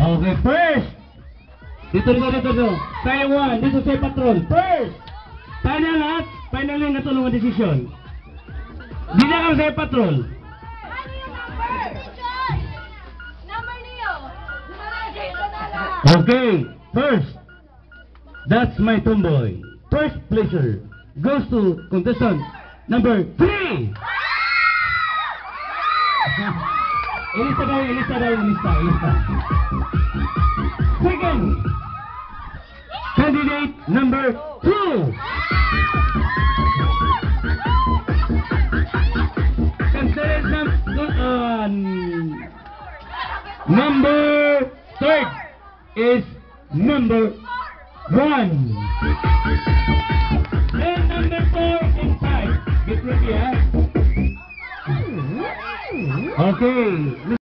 Okay, first. Dito. Tayo 1, dito sa patron. First. Tayo na lahat. Final na natulungan desisyon. Di na kang sa patron. Okay, first. That's my tomboy. First pleasure goes to contestant number 3. Ilista. Second, candidate number 2. Candidate number 3 is number 1. And number 4 is 5. Get ready, huh? Okay.